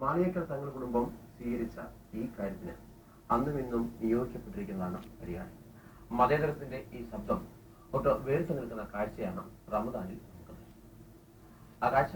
മാളിയേക്കൽ തങ്ങൾ കുടുംബം സ്വീകരിച്ച ഈ കാര്യത്തിന് അന്നും ഇന്നും നിയോഗിക്കപ്പെട്ടിരിക്കുന്നതാണ് പരിഹാരം. മതേതരത്തിന്റെ ഈ ശബ്ദം ഒട്ട് വേറിട്ട് നിൽക്കുന്ന കാഴ്ചയാണ് റമദാനിൽ നോക്കുന്നത്. ആ കാഴ്ച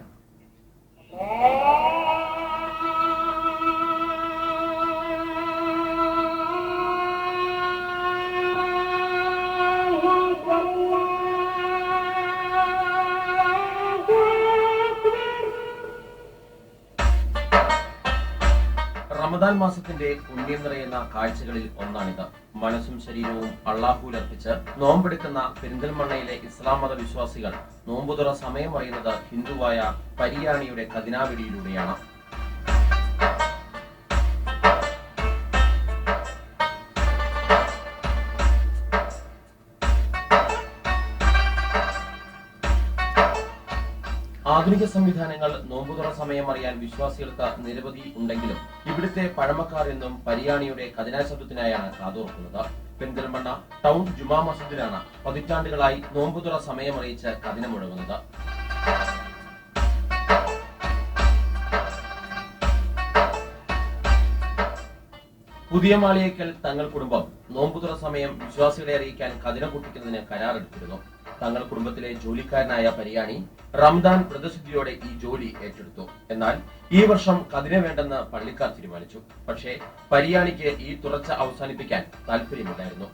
റമദാൻ മാസത്തിന്റെ പുണ്യം നിറയുന്ന കാഴ്ചകളിൽ ഒന്നാണിത്. മനസ്സും ശരീരവും അള്ളാഹുവിലർപ്പിച്ച് നോമ്പെടുക്കുന്ന പെരിന്തൽമണ്ണയിലെ ഇസ്ലാം മത വിശ്വാസികൾ നോമ്പുതുറ സമയം അറിയുന്നത് ഹിന്ദുവായ പരിയാണിയുടെ ഖദിനാവെടിയിലൂടെയാണ്. ആധുനിക സംവിധാനങ്ങൾ നോമ്പുതുറ സമയം അറിയാൻ വിശ്വാസികൾക്ക് നിരവധി ഉണ്ടെങ്കിലും ഇവിടുത്തെ പഴമക്കാർ എന്നും പരിയാണിയുടെ ഖദിനാ ശബ്ദത്തിനായാണ് കാതോർക്കുന്നത്. പെരിന്തൽമണ്ണ ടൗൺ ജുമാ മസ്ജിദിലാണ് പതിറ്റാണ്ടുകളായി നോമ്പുതുറ സമയം അറിയിച്ച് ഖദിന മുഴങ്ങുന്നത്. പുതിയ മാളിയേക്കൽ തങ്ങൾ കുടുംബം നോമ്പുതുറ സമയം വിശ്വാസികളെ അറിയിക്കാൻ ഖദിന പൊട്ടിക്കുന്നതിന് കരാറെടുത്തിരുന്നു. തങ്ങൾ കുടുംബത്തിലെ ജോലിക്കാരനായ പരിയാണി റംദാൻ വ്രതശുദ്ധിയോടെ ഈ ജോലി ഏറ്റെടുത്തു. എന്നാൽ ഈ വർഷം ഖദിന വേണ്ടെന്ന് പള്ളിക്കാർ തീരുമാനിച്ചു. പക്ഷേ പരിയാണിക്ക് ഈ തുടർച്ച അവസാനിപ്പിക്കാൻ താല്പര്യമില്ലായിരുന്നു.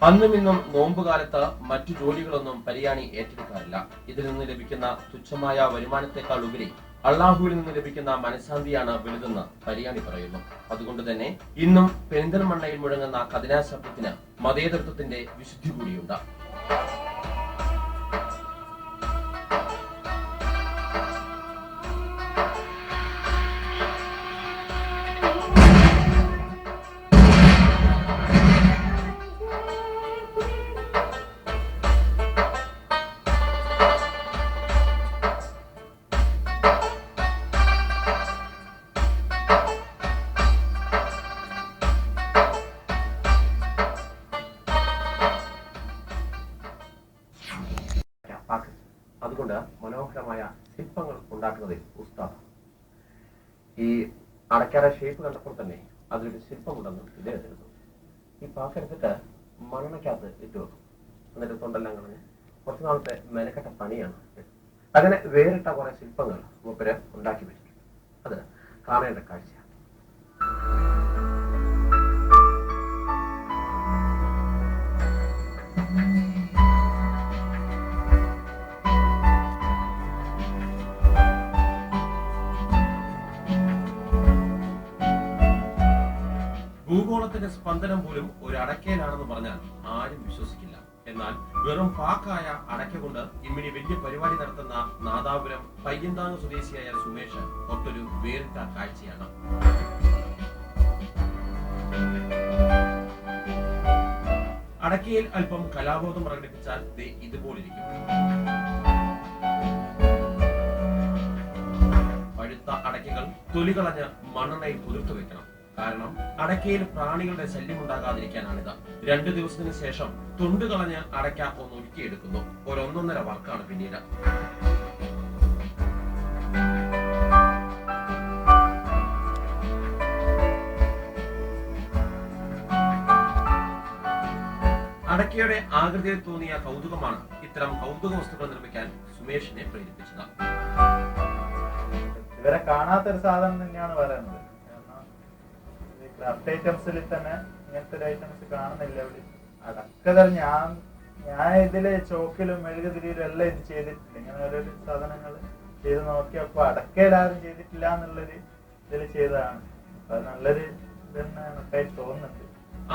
അന്നും ഇന്നും നോമ്പുകാലത്ത് മറ്റു ജോലികളൊന്നും പരിയാണി ഏറ്റെടുക്കാറില്ല. ഇതിൽ നിന്ന് ലഭിക്കുന്ന തുച്ഛമായ വരുമാനത്തെക്കാൾ ഉപരി അള്ളാഹുവിൽ നിന്ന് ലഭിക്കുന്ന മനഃശാന്തിയാണ് വലുതെന്ന് പരിയാണി പറയുന്നു. അതുകൊണ്ട് തന്നെ ഇന്നും പെരിന്തൽമണ്ണയിൽ മുഴങ്ങുന്ന ഖദിനാ ശബ്ദത്തിന് മതേതരത്വത്തിന്റെ വിശുദ്ധി കൂടിയുണ്ട്. അതുകൊണ്ട് മനോഹരമായ ശില്പങ്ങൾ ഉണ്ടാക്കുന്നതിൽ ഉസ്താദ്. ഈ അടയ്ക്കാര ഷേപ്പ് കണ്ടപ്പോൾ തന്നെ അതിലൊരു ശില്പമുണ്ടെന്ന് ഇദ്ദേഹത്തിരുന്നു. ഈ പാക്കെടുത്തിട്ട് മണ്ണെണ്ണയ്ക്കകത്ത് ഇട്ട് വെക്കും. എന്നിട്ട് തൊണ്ടെല്ലാം കളഞ്ഞ് കുറച്ചു നാളത്തെ മെനക്കെട്ട പണിയാണ്. അങ്ങനെ വേറിട്ട കുറെ ശില്പങ്ങൾ മൂപ്പര് ഉണ്ടാക്കി വെച്ചിട്ടുണ്ട്. അത് കാണേണ്ട കാഴ്ചയാണ്. ഭൂഗോളത്തിന്റെ സ്പന്ദനം പോലും ഒരു അടക്കയിലാണെന്ന് പറഞ്ഞാൽ ആരും വിശ്വസിക്കില്ല. എന്നാൽ വെറും പാക്കായ അടക്ക കൊണ്ട് ഇമ്മിണി വലിയ പരിപാടി നടത്തുന്ന നാദാപുരം പയ്യന്താങ് സ്വദേശിയായ സുമേഷ് ഒട്ടൊരു വേറിട്ട കാഴ്ചയാണ്. അടക്കയിൽ അല്പം കലാബോധം പ്രകടിപ്പിച്ചാൽ ഇതുപോലിരിക്കും. പഴുത്ത അടക്കകൾ തൊലികളഞ്ഞ് മണ്ണെണ്ണയിൽ കുതിർത്തു വെക്കണം. കാരണം അടക്കയിൽ പ്രാണികളുടെ ശല്യമുണ്ടാകാതിരിക്കാനാണിത്. 2 ദിവസത്തിന് ശേഷം തൊണ്ട് കളഞ്ഞ് അടയ്ക്ക ഒന്ന് ഒരുക്കിയെടുക്കുന്നു. ഒരൊന്നൊന്നര വർക്കാണ് പിന്നീട്. അടക്കയുടെ ആകൃതിയിൽ തോന്നിയ കൗതുകമാണ് ഇത്തരം കൗതുക വസ്തുക്കൾ നിർമ്മിക്കാൻ സുമേഷിനെ പ്രേരിപ്പിച്ചത്. ഇവരെ കാണാത്തൊരു സാധനം തന്നെയാണ് പറയുന്നത്. ക്രാഫ്റ്റ് ഐറ്റംസിൽ തന്നെ ഇങ്ങനത്തെ ഒരു ഐറ്റംസ് കാണുന്നില്ല ഇവിടെ. അടക്ക ഞാൻ ഇതില് ചോക്കിലും മെഴുകുതിരിയിലും എല്ലാം ഇത് ചെയ്തിട്ടുണ്ട്. ഇങ്ങനെ ഓരോ സാധനങ്ങൾ ചെയ്ത് നോക്കിയപ്പോ അടക്കയിലാരും ചെയ്തിട്ടില്ല എന്നുള്ളൊരു ഇതിൽ ചെയ്തതാണ്. അപ്പൊ അത് നല്ലൊരു ഇതെന്നാണ് തോന്നുന്നത്.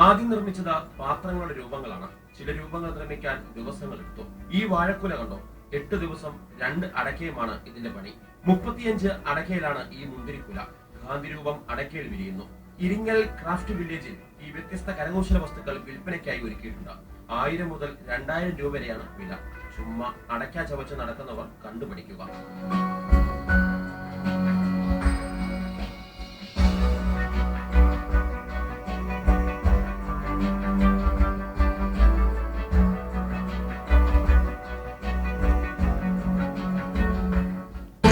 ആദ്യം നിർമ്മിച്ചത് പാത്രങ്ങളുടെ രൂപങ്ങളാണ്. ചില രൂപങ്ങൾ നിർമ്മിക്കാൻ ദിവസങ്ങൾ എടുത്തു. ഈ വാഴക്കുല കണ്ടോ? 8 ദിവസം 2 അടക്കയുമാണ് ഇതിന്റെ പണി. 35 അടക്കയിലാണ് ഈ മുന്തിരിക്കുല. ഗാന്ധി രൂപം അടക്കയിൽ വിരിയുന്നു. ഇരിങ്ങൽ ക്രാഫ്റ്റ് വില്ലേജിൽ ഈ വ്യത്യസ്ത കരകൗശല വസ്തുക്കൾ വിൽപ്പനയ്ക്കായി ഒരുക്കിയിട്ടുണ്ട്. 1000 മുതൽ 2000 രൂപ വരെയാണ് വില. ചുമ്മാ അടയ്ക്ക ചവച്ച് നടക്കുന്നവർ കണ്ടുപിടിക്കുക.